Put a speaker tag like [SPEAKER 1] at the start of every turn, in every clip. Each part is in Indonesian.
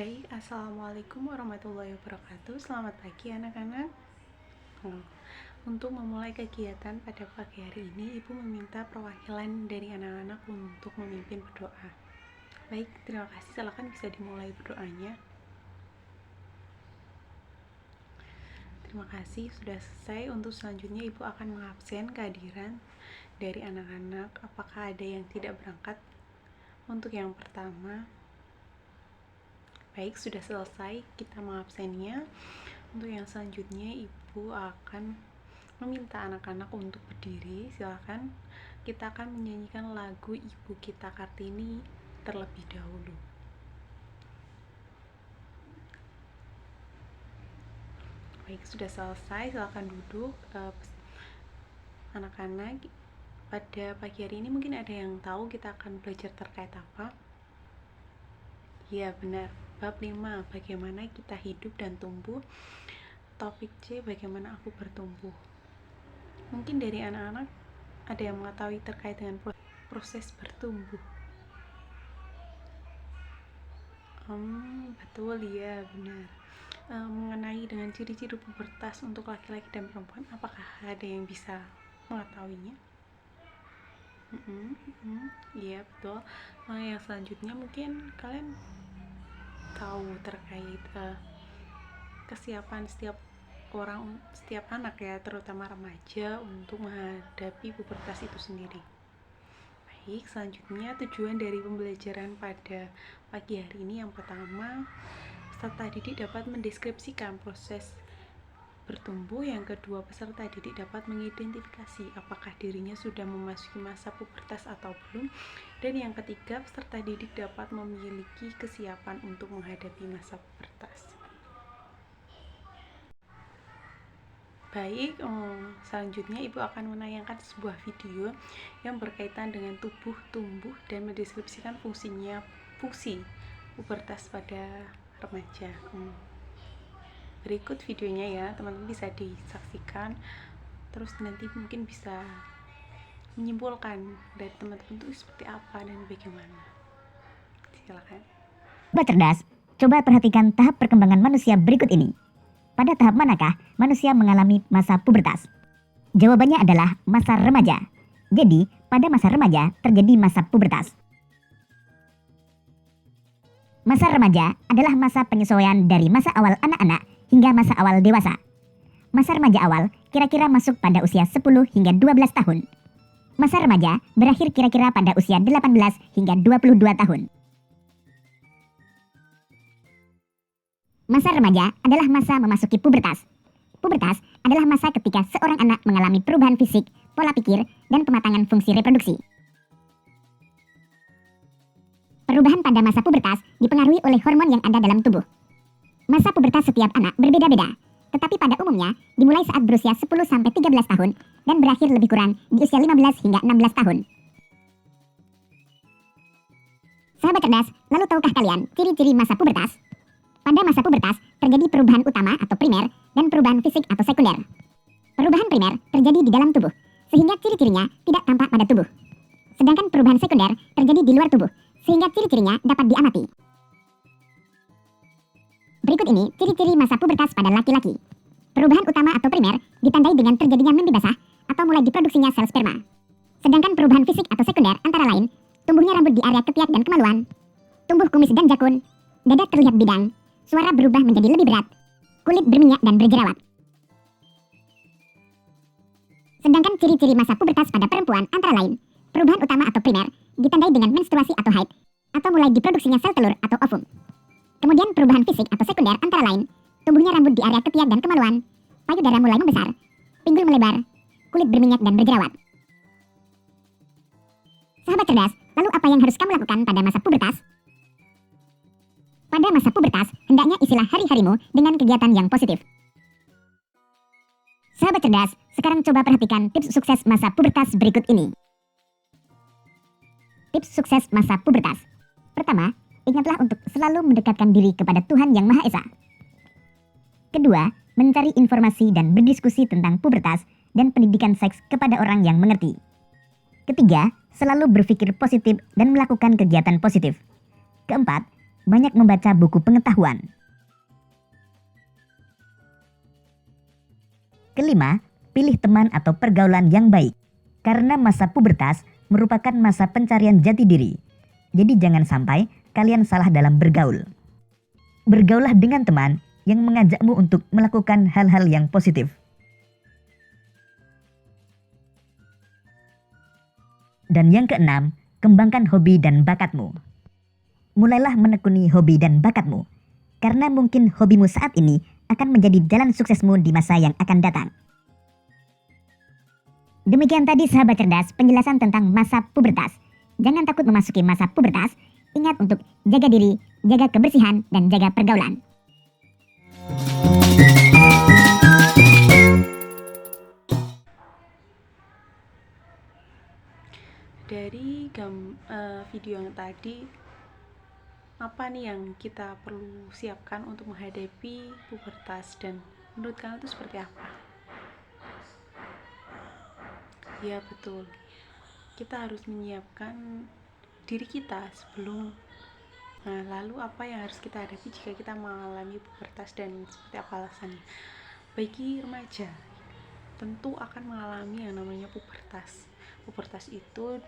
[SPEAKER 1] Baik, Assalamualaikum warahmatullahi wabarakatuh. Selamat pagi anak-anak. Untuk memulai kegiatan pada pagi hari ini, Ibu meminta perwakilan dari anak-anak untuk memimpin berdoa. Baik, terima kasih. Silakan bisa dimulai berdoanya. Terima kasih, sudah selesai. Untuk selanjutnya, Ibu akan mengabsen kehadiran dari anak-anak. Apakah ada yang tidak berangkat? Untuk yang pertama, baik, sudah selesai kita mengabsennya. Untuk yang selanjutnya, Ibu akan meminta anak-anak untuk berdiri. Silakan. Kita akan menyanyikan lagu Ibu Kita Kartini terlebih dahulu. Baik, sudah selesai. Silakan duduk. Anak-anak, pada pagi hari ini mungkin ada yang tahu kita akan belajar terkait apa? Ya, benar. Bab 5, bagaimana kita hidup dan tumbuh. Topik C, bagaimana aku bertumbuh. Mungkin dari anak-anak ada yang mengetahui terkait dengan proses bertumbuh. Betul ya, benar. Mengenai dengan ciri-ciri pubertas untuk laki-laki dan perempuan, apakah ada yang bisa mengetahuinya? Iya, betul. Yang selanjutnya mungkin kalian tahu terkait kesiapan setiap anak ya, terutama remaja untuk menghadapi pubertas itu sendiri. Baik, selanjutnya tujuan dari pembelajaran pada pagi hari ini yang pertama, peserta didik dapat mendeskripsikan proses bertumbuh. Yang kedua, peserta didik dapat mengidentifikasi apakah dirinya sudah memasuki masa pubertas atau belum. Dan yang ketiga, peserta didik dapat memiliki kesiapan untuk menghadapi masa pubertas. Baik, selanjutnya Ibu akan menayangkan sebuah video yang berkaitan dengan tubuh tumbuh dan mendeskripsikan fungsi pubertas pada remaja. Berikut videonya ya, teman-teman bisa disaksikan. Terus nanti mungkin bisa menyimpulkan dari teman-teman itu seperti apa dan bagaimana. Silakan.
[SPEAKER 2] Sobat cerdas, coba perhatikan tahap perkembangan manusia berikut ini. Pada tahap manakah manusia mengalami masa pubertas? Jawabannya adalah masa remaja. Jadi, pada masa remaja terjadi masa pubertas. Masa remaja adalah masa penyesuaian dari masa awal anak-anak hingga masa awal dewasa. Masa remaja awal kira-kira masuk pada usia 10 hingga 12 tahun. Masa remaja berakhir kira-kira pada usia 18 hingga 22 tahun. Masa remaja adalah masa memasuki pubertas. Pubertas adalah masa ketika seorang anak mengalami perubahan fisik, pola pikir, dan pematangan fungsi reproduksi. Perubahan pada masa pubertas dipengaruhi oleh hormon yang ada dalam tubuh. Masa pubertas setiap anak berbeda-beda, tetapi pada umumnya dimulai saat berusia 10-13 tahun dan berakhir lebih kurang di usia 15 hingga 16 tahun. Sahabat cerdas, lalu tahukah kalian ciri-ciri masa pubertas? Pada masa pubertas terjadi perubahan utama atau primer dan perubahan fisik atau sekunder. Perubahan primer terjadi di dalam tubuh, sehingga ciri-cirinya tidak tampak pada tubuh. Sedangkan perubahan sekunder terjadi di luar tubuh, sehingga ciri-cirinya dapat diamati. Berikut ini ciri-ciri masa pubertas pada laki-laki. Perubahan utama atau primer ditandai dengan terjadinya mimpi basah atau mulai diproduksinya sel sperma. Sedangkan perubahan fisik atau sekunder antara lain, tumbuhnya rambut di area ketiak dan kemaluan, tumbuh kumis dan jakun, dada terlihat bidang, suara berubah menjadi lebih berat, kulit berminyak dan berjerawat. Sedangkan ciri-ciri masa pubertas pada perempuan antara lain, perubahan utama atau primer ditandai dengan menstruasi atau haid, atau mulai diproduksinya sel telur atau ovum. Kemudian perubahan fisik atau sekunder antara lain, tumbuhnya rambut di area ketiak dan kemaluan, payudara mulai membesar, pinggul melebar, kulit berminyak dan berjerawat. Sahabat cerdas, lalu apa yang harus kamu lakukan pada masa pubertas? Pada masa pubertas, hendaknya isilah hari-harimu dengan kegiatan yang positif. Sahabat cerdas, sekarang coba perhatikan tips sukses masa pubertas berikut ini. Tips sukses masa pubertas. Pertama, ingatlah untuk selalu mendekatkan diri kepada Tuhan Yang Maha Esa. Kedua, mencari informasi dan berdiskusi tentang pubertas dan pendidikan seks kepada orang yang mengerti. Ketiga, selalu berpikir positif dan melakukan kegiatan positif. Keempat, banyak membaca buku pengetahuan. Kelima, pilih teman atau pergaulan yang baik. Karena masa pubertas merupakan masa pencarian jati diri. Jadi jangan sampai kalian salah dalam bergaul. Bergaullah dengan teman yang mengajakmu untuk melakukan hal-hal yang positif. Dan yang keenam, kembangkan hobi dan bakatmu. Mulailah menekuni hobi dan bakatmu, karena mungkin hobimu saat ini akan menjadi jalan suksesmu di masa yang akan datang. Demikian tadi sahabat cerdas penjelasan tentang masa pubertas. Jangan takut memasuki masa pubertas. Ingat untuk jaga diri, jaga kebersihan, dan jaga pergaulan.
[SPEAKER 1] Dari video yang tadi, apa nih yang kita perlu siapkan untuk menghadapi pubertas, dan menurut kalian itu seperti apa? Ya betul, kita harus menyiapkan diri kita sebelum. Nah, lalu apa yang harus kita hadapi jika kita mengalami pubertas dan seperti apa alasannya? Bagi remaja, tentu akan mengalami yang namanya pubertas. Pubertas itu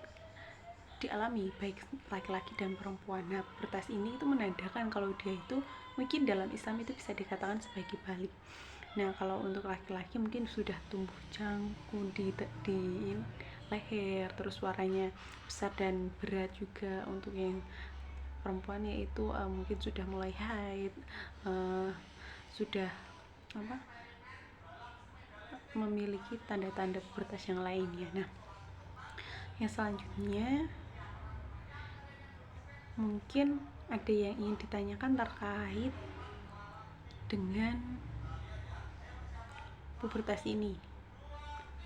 [SPEAKER 1] dialami baik laki-laki dan perempuan. Nah, pubertas ini itu menandakan kalau dia itu mungkin dalam Islam itu bisa dikatakan sebagai balik. Nah, kalau untuk laki-laki mungkin sudah tumbuh cangkul di leher, terus suaranya besar dan berat juga. Untuk yang perempuan yaitu mungkin sudah mulai haid, sudah memiliki tanda-tanda pubertas yang lainnya. Nah, yang selanjutnya mungkin ada yang ingin ditanyakan terkait dengan pubertas ini.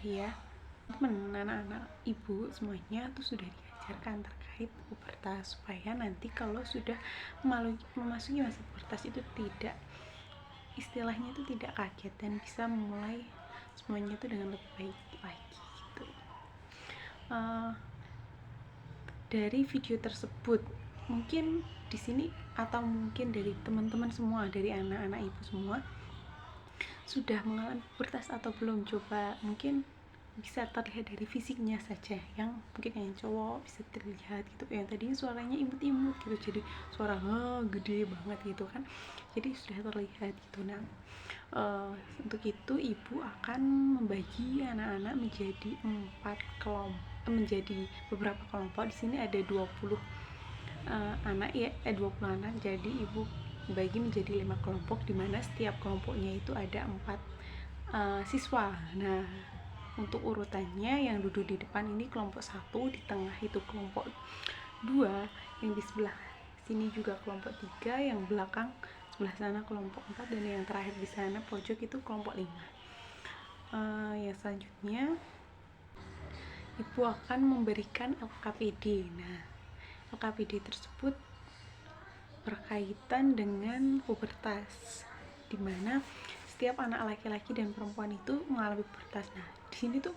[SPEAKER 1] Ya, teman anak-anak ibu semuanya tuh sudah diajarkan terkait pubertas, supaya nanti kalau sudah memasuki masa pubertas itu tidak, istilahnya itu tidak kaget dan bisa memulai semuanya itu dengan lebih baik lagi gitu. Dari video tersebut mungkin di sini atau mungkin dari teman-teman semua, dari anak-anak ibu semua sudah mengalami pubertas atau belum? Coba mungkin bisa terlihat dari fisiknya saja. Yang mungkin yang cowok bisa terlihat gitu, yang tadinya suaranya imut-imut gitu jadi suara gede banget gitu kan, jadi sudah terlihat gitu. Nah, untuk itu ibu akan membagi anak-anak menjadi menjadi beberapa kelompok. Di sini ada 20 anak ya, 20 anak. Jadi ibu bagi menjadi 5 kelompok, di mana setiap kelompoknya itu ada 4 siswa. Nah, untuk urutannya yang duduk di depan ini kelompok 1, di tengah itu kelompok 2, yang di sebelah sini juga kelompok 3, yang belakang sebelah sana kelompok 4, dan yang terakhir di sana pojok itu kelompok 5. Yang selanjutnya ibu akan memberikan LKPD. Nah, LKPD tersebut berkaitan dengan pubertas, dimana setiap anak laki-laki dan perempuan itu mengalami pubertas. Nah, di sini tuh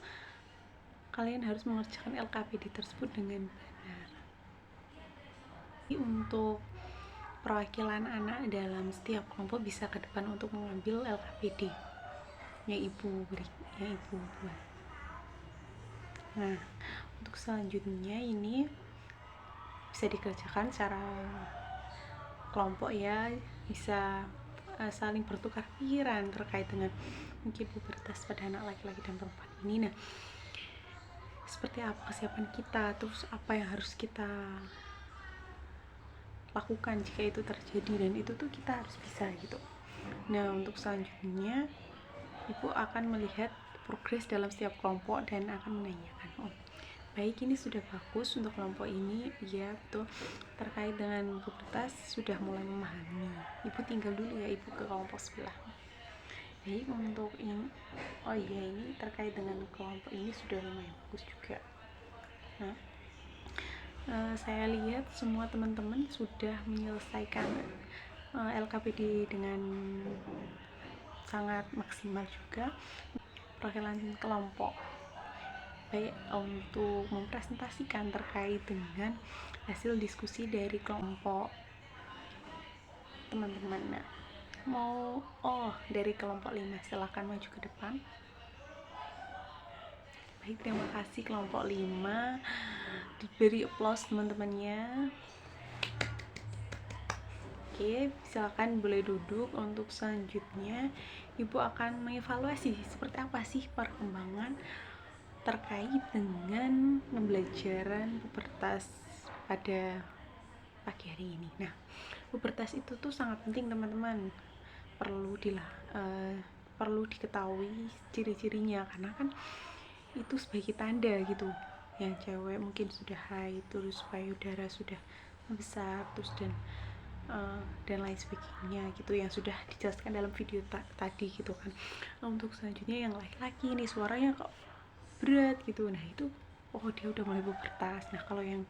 [SPEAKER 1] kalian harus mengerjakan LKPD tersebut dengan benar. Untuk perwakilan anak dalam setiap kelompok bisa ke depan untuk mengambil LKPD yang ibu buat. Nah, untuk selanjutnya ini bisa dikerjakan secara kelompok ya, bisa saling bertukar pikiran terkait dengan mungkin pubertas pada anak laki-laki dan perempuan ini. Nah, seperti apa kesiapan kita, terus apa yang harus kita lakukan jika itu terjadi, dan itu tuh kita harus bisa gitu. Nah, untuk selanjutnya ibu akan melihat progres dalam setiap kelompok dan akan menanyakan, baik, ini sudah bagus untuk kelompok ini, ya betul, terkait dengan pubertas sudah mulai memahami, ibu tinggal dulu ya ibu ke kelompok sebelah. Baik, untuk ini ini terkait dengan kelompok ini sudah lumayan bagus juga. Nah, saya lihat semua teman-teman sudah menyelesaikan LKPD dengan sangat maksimal juga. Perwakilan kelompok baik untuk mempresentasikan terkait dengan hasil diskusi dari kelompok teman-teman. Nah, dari kelompok 5 silahkan maju ke depan. Baik, terima kasih kelompok 5, diberi applause teman-temannya. Oke, silakan boleh duduk. Untuk selanjutnya Ibu akan mengevaluasi seperti apa sih perkembangan terkait dengan pembelajaran pubertas pada pagi hari ini. Nah, pubertas itu tuh sangat penting teman-teman, perlu diketahui ciri-cirinya, karena kan itu sebagai tanda gitu. Yang cewek mungkin sudah haid, terus payudara sudah besar, terus dan lain sebagainya gitu, yang sudah dijelaskan dalam video tadi gitu kan. Nah, untuk selanjutnya yang laki-laki ini suaranya kok berat gitu, nah itu dia udah mulai pubertas. Nah, kalau yang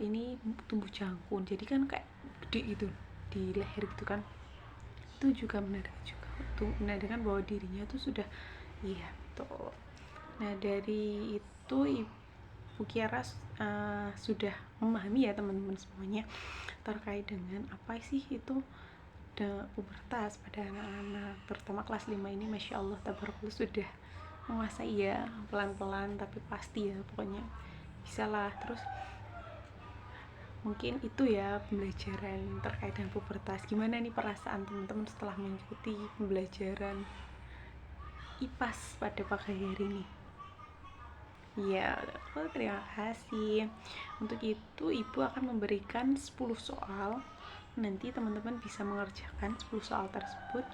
[SPEAKER 1] ini tumbuh jangkung, jadi kan kayak gede gitu di leher gitu kan, itu juga menandakan bahwa dirinya tuh sudah, iya betul. Nah, dari itu Ibu kira sudah memahami ya teman-teman semuanya terkait dengan apa sih itu pubertas pada anak-anak, terutama kelas 5 ini. Masya Allah, tabarakallah, sudah menguasai ya, pelan-pelan tapi pasti ya, pokoknya bisa lah. Terus mungkin itu ya pembelajaran terkait dengan pubertas. Gimana nih perasaan teman-teman setelah mengikuti pembelajaran IPAS pada pagi hari ini? Ya, terima kasih. Untuk itu Ibu akan memberikan 10 soal. Nanti teman-teman bisa mengerjakan 10 soal tersebut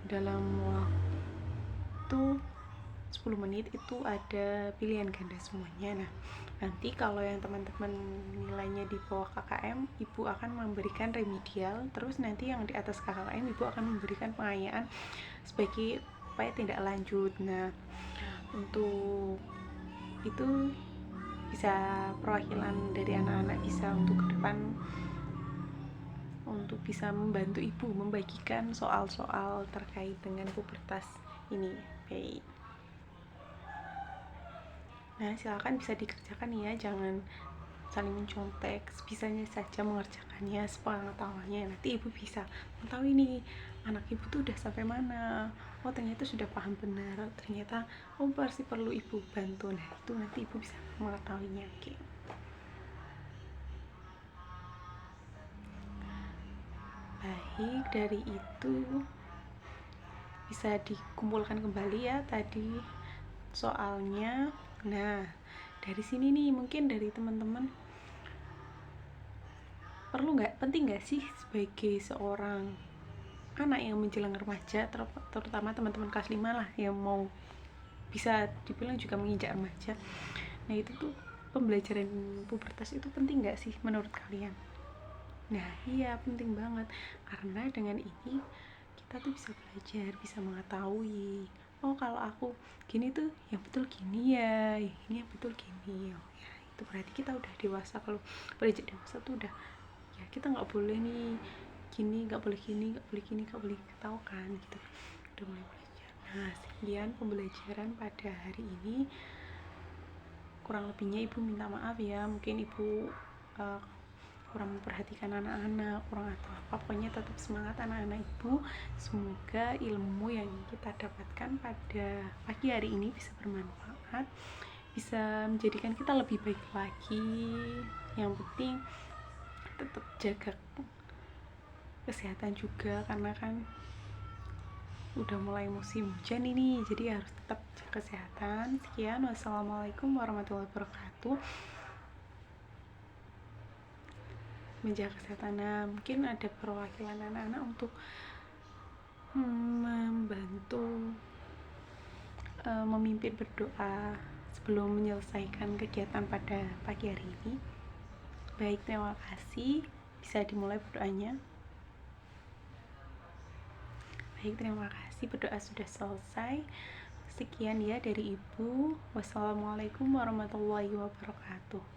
[SPEAKER 1] dalam waktu 10 menit. Itu ada pilihan ganda semuanya. Nah, nanti kalau yang teman-teman nilainya di bawah KKM, Ibu akan memberikan remedial. Terus nanti yang di atas KKM, Ibu akan memberikan pengayaan sebagai upaya tindak lanjut. Nah, untuk itu bisa perwakilan dari anak-anak bisa untuk ke depan untuk bisa membantu Ibu membagikan soal-soal terkait dengan pubertas ini. Baik. Nah, silakan bisa dikerjakan ya, jangan saling mencontek, bisanya saja mengerjakannya sepengetahuannya. Nanti Ibu bisa mengetahui nih anak Ibu tuh udah sampai mana. Ternyata sudah paham benar, ternyata pasti perlu Ibu bantu. Nah, itu nanti Ibu bisa mengetahuinya. Oke. Baik, dari itu bisa dikumpulkan kembali ya tadi soalnya. Nah, dari sini nih mungkin dari teman-teman penting nggak sih sebagai seorang anak yang menjelang remaja, terutama teman-teman kelas 5 lah yang mau bisa dibilang juga menginjak remaja. Nah, itu tuh pembelajaran pubertas itu penting nggak sih menurut kalian? Nah, iya penting banget, karena dengan ini kita tuh bisa belajar, bisa mengetahui, kalau aku gini tuh yang betul gini ya, ini yang betul gini ya. Itu berarti kita udah dewasa. Kalau beranjak dewasa tuh udah ya, kita nggak boleh nih gini, nggak boleh gini, nggak boleh gini, nggak boleh tahu kan gitu, udah mulai belajar. Nah, sekian pembelajaran pada hari ini, kurang lebihnya Ibu minta maaf ya, mungkin Ibu kurang memperhatikan anak-anak, kurang atau apa. Pokoknya tetap semangat anak-anak Ibu. Semoga ilmu yang kita dapatkan pada pagi hari ini bisa bermanfaat, bisa menjadikan kita lebih baik lagi. Yang penting tetap jaga kesehatan juga, karena kan udah mulai musim hujan ini, jadi harus tetap jaga kesehatan. Sekian, wassalamualaikum warahmatullahi wabarakatuh. Menjaga kesehatan. Nah, mungkin ada perwakilan anak-anak untuk membantu memimpin berdoa sebelum menyelesaikan kegiatan pada pagi hari ini. Baik, terima kasih. Bisa dimulai berdoanya. Baik, terima kasih, berdoa sudah selesai. Sekian ya dari Ibu. Wassalamualaikum warahmatullahi wabarakatuh.